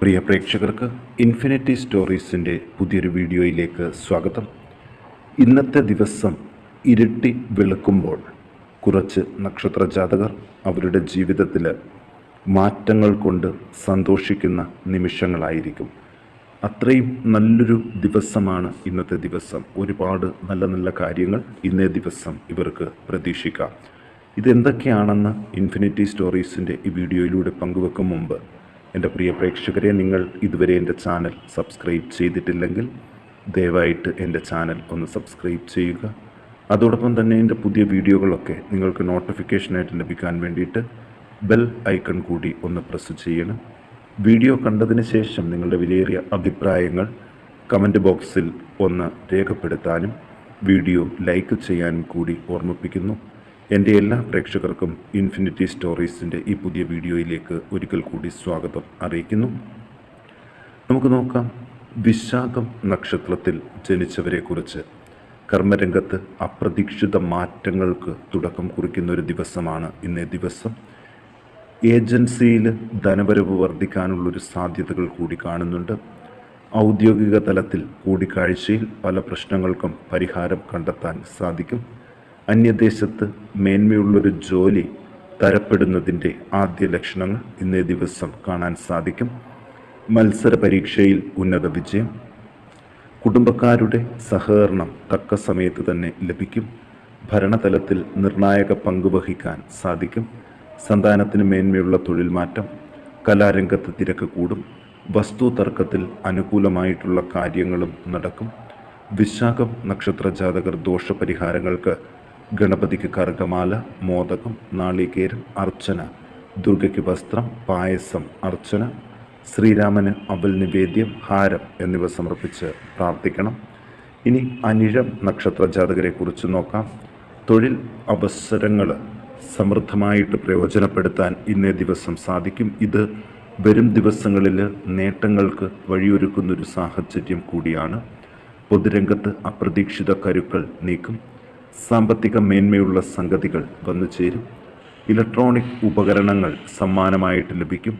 പ്രിയ പ്രേക്ഷകർക്ക് ഇൻഫിനിറ്റി സ്റ്റോറീസിൻ്റെ പുതിയൊരു വീഡിയോയിലേക്ക് സ്വാഗതം. ഇന്നത്തെ ദിവസം ഇരുട്ടി വെളുക്കുമ്പോൾ കുറച്ച് നക്ഷത്രജാതകർ അവരുടെ ജീവിതത്തിൽ മാറ്റങ്ങൾ കൊണ്ട് സന്തോഷിക്കുന്ന നിമിഷങ്ങളായിരിക്കും. അത്രയും നല്ലൊരു ദിവസമാണ് ഇന്നത്തെ ദിവസം. ഒരുപാട് നല്ല നല്ല കാര്യങ്ങൾ ഇന്നേ ദിവസം ഇവർക്ക് പ്രതീക്ഷിക്കാം. ഇതെന്തൊക്കെയാണെന്ന് ഇൻഫിനിറ്റി സ്റ്റോറീസിൻ്റെ ഈ വീഡിയോയിലൂടെ പങ്കുവെക്കും മുമ്പ് എൻ്റെ പ്രിയ പ്രേക്ഷകരെ, നിങ്ങൾ ഇതുവരെ എൻ്റെ ചാനൽ സബ്സ്ക്രൈബ് ചെയ്തിട്ടില്ലെങ്കിൽ ദയവായിട്ട് എൻ്റെ ചാനൽ ഒന്ന് സബ്സ്ക്രൈബ് ചെയ്യുക. അതോടൊപ്പം തന്നെ എൻ്റെ പുതിയ വീഡിയോകളൊക്കെ നിങ്ങൾക്ക് നോട്ടിഫിക്കേഷനായിട്ട് ലഭിക്കാൻ വേണ്ടിയിട്ട് ബെൽ ഐക്കൺ കൂടി ഒന്ന് പ്രസ് ചെയ്യണം. വീഡിയോ കണ്ടതിന് ശേഷം നിങ്ങളുടെ വിലയേറിയ അഭിപ്രായങ്ങൾ കമൻറ്റ് ബോക്സിൽ ഒന്ന് രേഖപ്പെടുത്താനും വീഡിയോ ലൈക്ക് ചെയ്യാനും കൂടി ഓർമ്മിപ്പിക്കുന്നു. എൻ്റെ എല്ലാ പ്രേക്ഷകർക്കും ഇൻഫിനിറ്റി സ്റ്റോറീസിൻ്റെ ഈ പുതിയ വീഡിയോയിലേക്ക് ഒരിക്കൽ കൂടി സ്വാഗതം അറിയിക്കുന്നു. നമുക്ക് നോക്കാം, വിശാഖം നക്ഷത്രത്തിൽ ജനിച്ചവരെക്കുറിച്ച്. കർമ്മരംഗത്ത് അപ്രതീക്ഷിത മാറ്റങ്ങൾക്ക് തുടക്കം കുറിക്കുന്ന ഒരു ദിവസമാണ് ഇന്നേ ദിവസം. ഏജൻസിയിൽ ധനവരവ് വർദ്ധിക്കാനുള്ളൊരു സാധ്യതകൾ കൂടി കാണുന്നുണ്ട്. ഔദ്യോഗിക തലത്തിൽ കൂടിക്കാഴ്ചയിൽ പല പ്രശ്നങ്ങൾക്കും പരിഹാരം കണ്ടെത്താൻ സാധിക്കും. അന്യദേശത്ത് മേന്മയുള്ളൊരു ജോലി തരപ്പെടുന്നതിൻ്റെ ആദ്യ ലക്ഷണങ്ങൾ ഇന്നേ ദിവസം കാണാൻ സാധിക്കും. മത്സര പരീക്ഷയിൽ ഉന്നത വിജയം. കുടുംബക്കാരുടെ സഹകരണം തക്ക സമയത്ത് തന്നെ ലഭിക്കും. ഭരണതലത്തിൽ നിർണായക പങ്കുവഹിക്കാൻ സാധിക്കും. സന്താനത്തിന് മേന്മയുള്ള തൊഴിൽ മാറ്റം. കലാരംഗത്ത് തിരക്ക് കൂടും. വസ്തു തർക്കത്തിൽ അനുകൂലമായിട്ടുള്ള കാര്യങ്ങളും നടക്കും. വിശാഖം നക്ഷത്രജാതകർ ദോഷപരിഹാരങ്ങൾക്ക് ഗണപതിക്ക് കർഗമാല, മോദകം, നാളികേരം, അർച്ചന, ദുർഗയ്ക്ക് വസ്ത്രം, പായസം, അർച്ചന, ശ്രീരാമന് അവൽ നിവേദ്യം, ഹാരം എന്നിവ സമർപ്പിച്ച് പ്രാർത്ഥിക്കണം. ഇനി അനിഴം നക്ഷത്രജാതകരെ കുറിച്ച് നോക്കാം. തൊഴിൽ അവസരങ്ങൾ സമൃദ്ധമായിട്ട് പ്രയോജനപ്പെടുത്താൻ ഇന്നേ ദിവസം സാധിക്കും. ഇത് വരും ദിവസങ്ങളിൽ നേട്ടങ്ങൾക്ക് വഴിയൊരുക്കുന്നൊരു സാഹചര്യം കൂടിയാണ്. പൊതുരംഗത്ത് അപ്രതീക്ഷിത കരുക്കൾ നീക്കും. സാമ്പത്തിക മേന്മയുള്ള സംഗതികൾ വന്നു ചേരും. ഇലക്ട്രോണിക് ഉപകരണങ്ങൾ സമ്മാനമായിട്ട് ലഭിക്കും.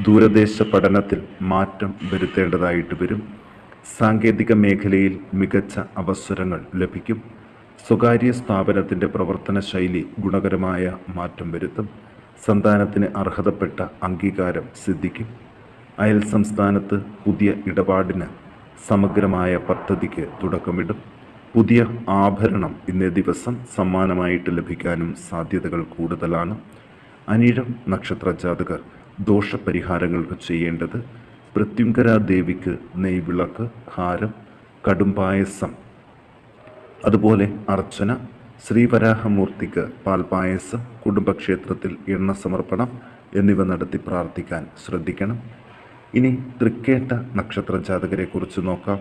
ദൂരദേശ പഠനത്തിൽ മാറ്റം വരുത്തേണ്ടതായിട്ട് വരും. സാങ്കേതിക മേഖലയിൽ മികച്ച അവസരങ്ങൾ ലഭിക്കും. സ്വകാര്യ സ്ഥാപനത്തിൻ്റെ പ്രവർത്തന ശൈലി ഗുണകരമായ മാറ്റം വരുത്തും. സന്താനത്തിന് അർഹതപ്പെട്ട അംഗീകാരം സിദ്ധിക്കും. അയൽ സംസ്ഥാനത്ത് പുതിയ ഇടപാടിന് സമഗ്രമായ പദ്ധതിക്ക് തുടക്കമിടും. പുതിയ ആഭരണം ഇന്നേ ദിവസം സമ്മാനമായിട്ട് ലഭിക്കാനും സാധ്യതകൾ കൂടുതലാണ്. അനിഴം നക്ഷത്രജാതകർ ദോഷപരിഹാരങ്ങൾക്ക് ചെയ്യേണ്ടത്: പ്രത്യുങ്കര ദേവിക്ക് നെയ്വിളക്ക്, ഹാരം, കടുംപായസം, അതുപോലെ അർച്ചന, ശ്രീവരാഹമൂർത്തിക്ക് പാൽപായസം, കുടുംബക്ഷേത്രത്തിൽ എണ്ണ സമർപ്പണം എന്നിവ നടത്തി പ്രാർത്ഥിക്കാൻ ശ്രദ്ധിക്കണം. ഇനി തൃക്കേട്ട നക്ഷത്രജാതകരെ കുറിച്ച് നോക്കാം.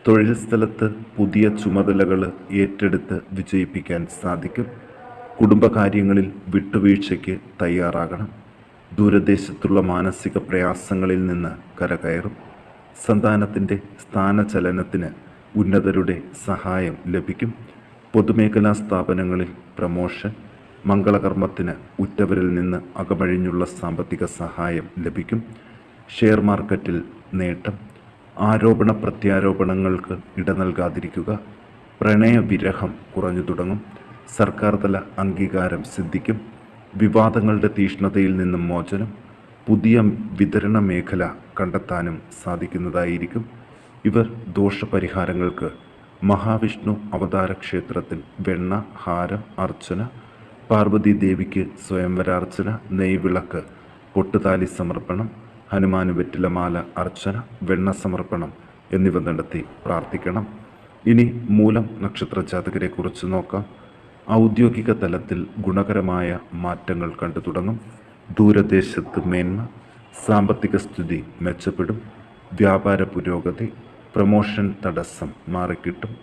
തൊഴിൽ സ്ഥലത്ത് പുതിയ ചുമതലകൾ ഏറ്റെടുത്ത് വിജയിപ്പിക്കാൻ സാധിക്കും. കുടുംബകാര്യങ്ങളിൽ വിട്ടുവീഴ്ചയ്ക്ക് തയ്യാറാകണം. ദൂരദേശത്തുള്ള മാനസിക പ്രയാസങ്ങളിൽ നിന്ന് കരകയറും. സന്താനത്തിൻ്റെ സ്ഥാനചലനത്തിന് ഉന്നതരുടെ സഹായം ലഭിക്കും. പൊതുമേഖലാ സ്ഥാപനങ്ങളിൽ പ്രമോഷൻ. മംഗളകർമ്മത്തിന് ഉറ്റവരിൽ നിന്ന് അകമഴിഞ്ഞുള്ള സാമ്പത്തിക സഹായം ലഭിക്കും. ഷെയർ മാർക്കറ്റിൽ നേട്ടം. ആരോപണ പ്രത്യാരോപണങ്ങൾക്ക് ഇട നൽകാതിരിക്കുക. പ്രണയവിരഹം കുറഞ്ഞു തുടങ്ങും. സർക്കാർ തല അംഗീകാരം സിദ്ധിക്കും. വിവാദങ്ങളുടെ തീഷ്ണതയിൽ നിന്നും മോചനം. പുതിയ വിതരണ മേഖല കണ്ടെത്താനും സാധിക്കുന്നതായിരിക്കും. ഇവർ ദോഷപരിഹാരങ്ങൾക്ക് മഹാവിഷ്ണു അവതാര ക്ഷേത്രത്തിൽ വെണ്ണ, ഹാരം, അർച്ചന, പാർവതി ദേവിക്ക് സ്വയംവരാർച്ചന, നെയ്വിളക്ക്, പൊട്ടുതാലി സമർപ്പണം, ഹനുമാന് വെറ്റിലമാല അർച്ചന, വെണ്ണ സമർപ്പണം എന്നിവ നടത്തി പ്രാർത്ഥിക്കണം. ഇനി മൂലം നക്ഷത്രജാതകരെ കുറിച്ച് നോക്കാം. ഔദ്യോഗിക തലത്തിൽ ഗുണകരമായ മാറ്റങ്ങൾ കണ്ടു തുടങ്ങും. ദൂരദേശത്ത് മേന്മ. സാമ്പത്തിക സ്ഥിതി മെച്ചപ്പെടും. വ്യാപാര പുരോഗതി. പ്രമോഷൻ തടസ്സം മാറിക്കിട്ടും.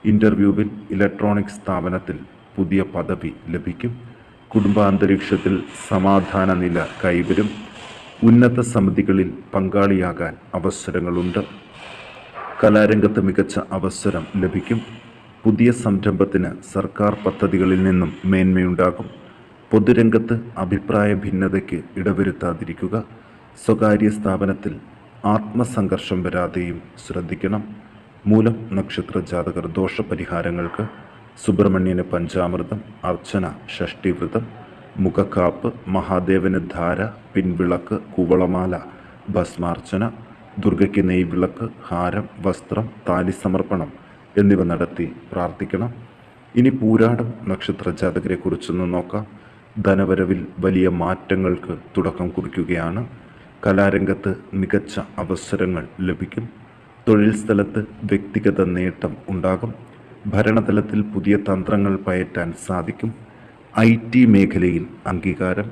ഇൻ്റർവ്യൂവിൽ ഇലക്ട്രോണിക് സ്ഥാപനത്തിൽ പുതിയ പദവി ലഭിക്കും. കുടുംബാന്തരീക്ഷത്തിൽ സമാധാന നില കൈവരും. ഉന്നത സമിതികളിൽ പങ്കാളിയാകാൻ അവസരങ്ങളുണ്ട്. കലാരംഗത്ത് മികച്ച അവസരം ലഭിക്കും. പുതിയ സംരംഭത്തിന് സർക്കാർ പദ്ധതികളിൽ നിന്നും മേന്മയുണ്ടാകും. പൊതുരംഗത്ത് അഭിപ്രായ ഭിന്നതയ്ക്ക് ഇടവരുത്താതിരിക്കുക. സ്വകാര്യ സ്ഥാപനത്തിൽ ആത്മസംഘർഷം വരാതെയും ശ്രദ്ധിക്കണം. മൂലം നക്ഷത്ര ജാതകർ ദോഷപരിഹാരങ്ങൾക്ക് സുബ്രഹ്മണ്യന് പഞ്ചാമൃതം, അർച്ചന, ഷഷ്ടിവ്രതം, മുഖക്കാപ്പ്, മഹാദേവന് ധാര, പിൻവിളക്ക്, കുവളമാല, ഭസ്മാർച്ചന, ദുർഗയ്ക്ക് നെയ്വിളക്ക്, ഹാരം, വസ്ത്രം, താലി സമർപ്പണം എന്നിവ നടത്തി പ്രാർത്ഥിക്കണം. ഇനി പൂരാടം നക്ഷത്ര ജാതകരെ കുറിച്ചൊന്ന് നോക്കാം. ധനവരവിൽ വലിയ മാറ്റങ്ങൾക്ക് തുടക്കം കുറിക്കുകയാണ്. കലാരംഗത്ത് മികച്ച അവസരങ്ങൾ ലഭിക്കും. തൊഴിൽ സ്ഥലത്ത് വ്യക്തിഗത നേട്ടം ഉണ്ടാകും. ഭരണതലത്തിൽ പുതിയ തന്ത്രങ്ങൾ പയറ്റാൻ സാധിക്കും. IT മേഖലയിൽ അംഗീകാരം,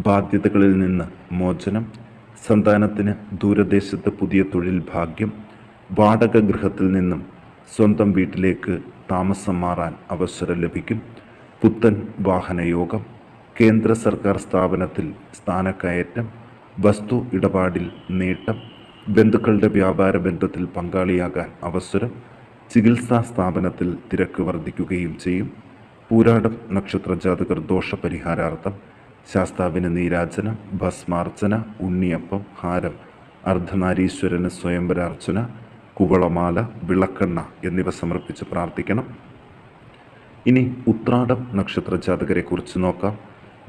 ബാധ്യതകളിൽ നിന്ന് മോചനം, സന്താനത്തിന് ദൂരദേശത്ത് പുതിയ തൊഴിൽ ഭാഗ്യം, വാടക ഗൃഹത്തിൽ നിന്നും സ്വന്തം വീട്ടിലേക്ക് താമസം മാറാൻ അവസരം ലഭിക്കും. പുത്തൻ വാഹനയോഗം, കേന്ദ്ര സർക്കാർ സ്ഥാപനത്തിൽ സ്ഥാനക്കയറ്റം, വസ്തു ഇടപാടിൽ നേട്ടം, ബന്ധുക്കളുടെ വ്യാപാര ബന്ധത്തിൽ പങ്കാളിയാകാൻ അവസരം, ചികിത്സാ സ്ഥാപനത്തിൽ തിരക്ക് വർദ്ധിക്കുകയും ചെയ്യും. പൂരാടം നക്ഷത്ര ജാതകർ ദോഷപരിഹാരാർത്ഥം ശാസ്താവിന് നീരാജനം, ഭസ്മാർച്ചന, ഉണ്ണിയപ്പം, ഹാരം, അർദ്ധനാരീശ്വരന് സ്വയംവരാർച്ചന, കുവളമാല, വിളക്കെണ്ണ എന്നിവ സമർപ്പിച്ച് പ്രാർത്ഥിക്കണം. ഇനി ഉത്രാടം നക്ഷത്ര ജാതകരെ കുറിച്ച് നോക്കാം.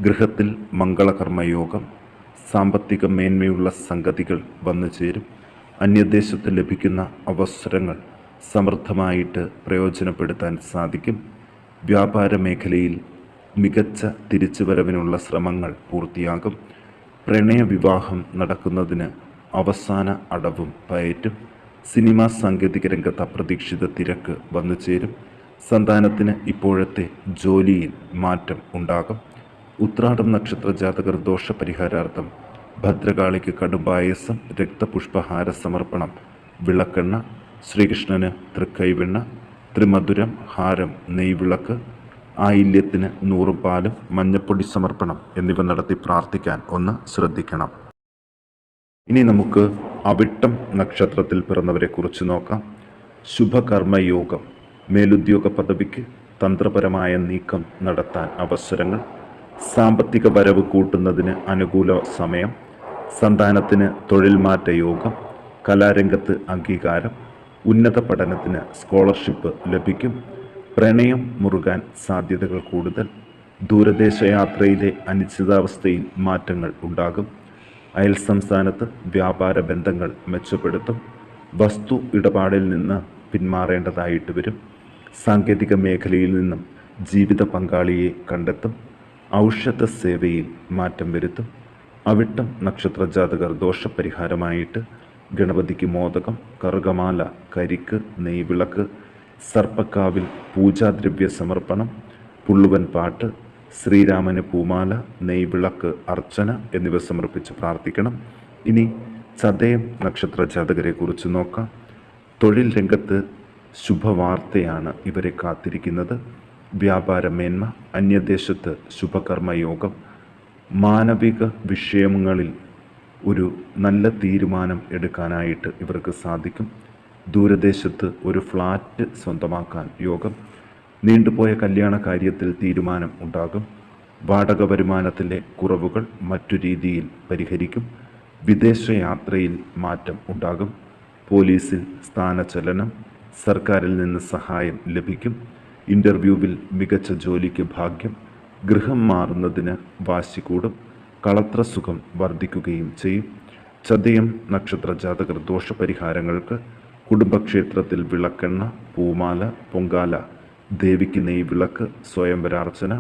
ഗൃഹത്തിൽ മംഗളകർമ്മയോഗം, സാമ്പത്തിക മേന്മയുള്ള സംഗതികൾ വന്നു ചേരും. അന്യദേശത്ത് ലഭിക്കുന്ന അവസരങ്ങൾ സമൃദ്ധമായിട്ട് പ്രയോജനപ്പെടുത്താൻ സാധിക്കും. വ്യാപാര മേഖലയിൽ മികച്ച തിരിച്ചുവരവിനുള്ള ശ്രമങ്ങൾ പൂർത്തിയാകും. പ്രണയവിവാഹം നടക്കുന്നതിന് അവസാന അടവും പയറ്റും. സിനിമാ സാങ്കേതിക രംഗത്ത് അപ്രതീക്ഷിത തിരക്ക് വന്നു ചേരും. സന്താനത്തിന് ഇപ്പോഴത്തെ ജോലിയിൽ മാറ്റം ഉണ്ടാകും. ഉത്രാടം നക്ഷത്ര ജാതകർ ദോഷപരിഹാരാർത്ഥം ഭദ്രകാളിക്ക് കടുംപായസം, രക്തപുഷ്പഹാര സമർപ്പണം, വിളക്കെണ്ണ, ശ്രീകൃഷ്ണന് തൃക്കൈവെണ്ണ, ത്രിമധുരം, ഹാരം, നെയ്വിളക്ക്, ആയില്യത്തിന് 100 പാലും മഞ്ഞപ്പൊടി സമർപ്പണം എന്നിവ നടത്തി പ്രാർത്ഥിക്കാൻ ഒന്ന് ശ്രദ്ധിക്കണം. ഇനി നമുക്ക് അവിട്ടം നക്ഷത്രത്തിൽ പിറന്നവരെ കുറിച്ച് നോക്കാം. ശുഭകർമ്മയോഗം, മേലുദ്യോഗ പദവിക്ക് തന്ത്രപരമായ നീക്കം നടത്താൻ അവസരങ്ങൾ, സാമ്പത്തിക വരവ് കൂട്ടുന്നതിന് അനുകൂല സമയം, സന്താനത്തിന് തൊഴിൽ മാറ്റ യോഗം, കലാരംഗത്ത് അംഗീകാരം, ഉന്നത പഠനത്തിന് സ്കോളർഷിപ്പ് ലഭിക്കും. പ്രണയം മുറുകാൻ സാധ്യതകൾ കൂടുതൽ. ദൂരദേശയാത്രയിലെ അനിശ്ചിതാവസ്ഥയിൽ മാറ്റങ്ങൾ ഉണ്ടാകും. അയൽ സംസ്ഥാനത്ത് വ്യാപാര ബന്ധങ്ങൾ മെച്ചപ്പെടുത്തും. വസ്തു ഇടപാടിൽ നിന്ന് പിന്മാറേണ്ടതായിട്ട് വരും. സാങ്കേതിക മേഖലയിൽ നിന്നും ജീവിത പങ്കാളിയെ കണ്ടെത്തും. ഔഷധ സേവയിൽ മാറ്റം വരുത്തും. അവിട്ടം നക്ഷത്ര ജാതകർ ദോഷപരിഹാരമായിട്ട് ഗണപതിക്ക് മോദകം, കറുകമാല, കരിക്ക്, നെയ്വിളക്ക്, സർപ്പക്കാവിൽ പൂജാദ്രവ്യ സമർപ്പണം, പുള്ളുവൻ പാട്ട്, ശ്രീരാമന് പൂമാല, നെയ്വിളക്ക്, അർച്ചന എന്നിവ സമർപ്പിച്ച് പ്രാർത്ഥിക്കണം. ഇനി ചതയം നക്ഷത്ര ജാതകരെ കുറിച്ച് നോക്കാം. തൊഴിൽ രംഗത്ത് ശുഭവാർത്തയാണ് ഇവരെ കാത്തിരിക്കുന്നത്. വ്യാപാര മേന്മ, അന്യദേശത്ത് ശുഭകർമ്മയോഗം, മാനവിക വിഷയങ്ങളിൽ ഒരു നല്ല തീരുമാനം എടുക്കാനായിട്ട് ഇവർക്ക് സാധിക്കും. ദൂരദേശത്ത് ഒരു ഫ്ലാറ്റ് സ്വന്തമാക്കാൻ യോഗം. നീണ്ടുപോയ കല്യാണ കാര്യത്തിൽ തീരുമാനം ഉണ്ടാകും. വാടക വരുമാനത്തിലെ കുറവുകൾ മറ്റു രീതിയിൽ പരിഹരിക്കും. വിദേശയാത്രയിൽ മാറ്റം ഉണ്ടാകും. പോലീസിൽ സ്ഥാനചലനം, സർക്കാരിൽ നിന്ന് സഹായം ലഭിക്കും. ഇൻ്റർവ്യൂവിൽ മികച്ച ജോലിക്ക് ഭാഗ്യം. ഗൃഹം മാറുന്നതിന് വാശി കൂടും. കളത്രസുഖം വർദ്ധിക്കുകയും ചെയ്യും. ചതയം നക്ഷത്ര ജാതകർ ദോഷപരിഹാരങ്ങൾക്ക് കുടുംബക്ഷേത്രത്തിൽ വിളക്കെണ്ണ, പൂമാല, പൊങ്കാല, ദേവിക്ക് നെയ്വിളക്ക്, സ്വയംവരാർച്ചന,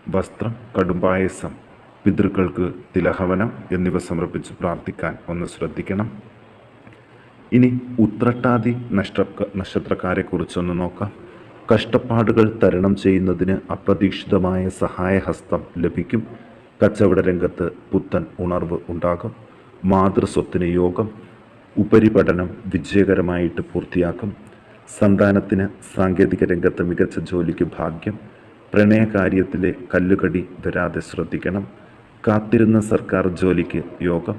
വസ്ത്രം, കടുംപായസം, പിതൃക്കൾക്ക് തിലഹവനം എന്നിവ സമർപ്പിച്ച് പ്രാർത്ഥിക്കാൻ ഒന്ന് ശ്രദ്ധിക്കണം. ഇനി ഉത്രട്ടാതി നക്ഷത്രക്കാരെ കുറിച്ചൊന്ന് നോക്കാം. കഷ്ടപ്പാടുകൾ തരണം ചെയ്യുന്നതിന് അപ്രതീക്ഷിതമായ സഹായഹസ്തം ലഭിക്കും. കച്ചവട രംഗത്ത് പുത്തൻ ഉണർവ് ഉണ്ടാകും. മാതൃസ്വത്തിന് യോഗം. ഉപരിപഠനം വിജയകരമായിട്ട് പൂർത്തിയാക്കും. സന്താനത്തിന് സാങ്കേതിക രംഗത്ത് മികച്ച ജോലിക്ക് ഭാഗ്യം. പ്രണയകാര്യത്തിലെ കല്ലുകടി വരാതെ ശ്രദ്ധിക്കണം. കാത്തിരുന്ന സർക്കാർ ജോലിക്ക് യോഗം.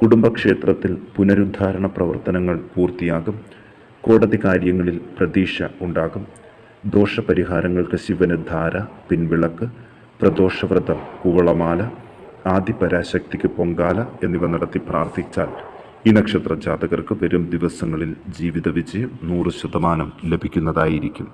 കുടുംബക്ഷേത്രത്തിൽ പുനരുദ്ധാരണ പ്രവർത്തനങ്ങൾ പൂർത്തിയാകും. കോടതി കാര്യങ്ങളിൽ പ്രതീക്ഷ ഉണ്ടാകും. ദോഷപരിഹാരങ്ങൾക്ക് ശിവന് ധാര, പിൻവിളക്ക്, പ്രദോഷവ്രതം, കുവളമാല, ആദിപരാശക്തിക്ക് പൊങ്കാല എന്നിവ നടത്തി പ്രാർത്ഥിച്ചാൽ ഈ നക്ഷത്ര ജാതകർക്ക് വരും ദിവസങ്ങളിൽ ജീവിത വിജയം 100% ലഭിക്കുന്നതായിരിക്കും.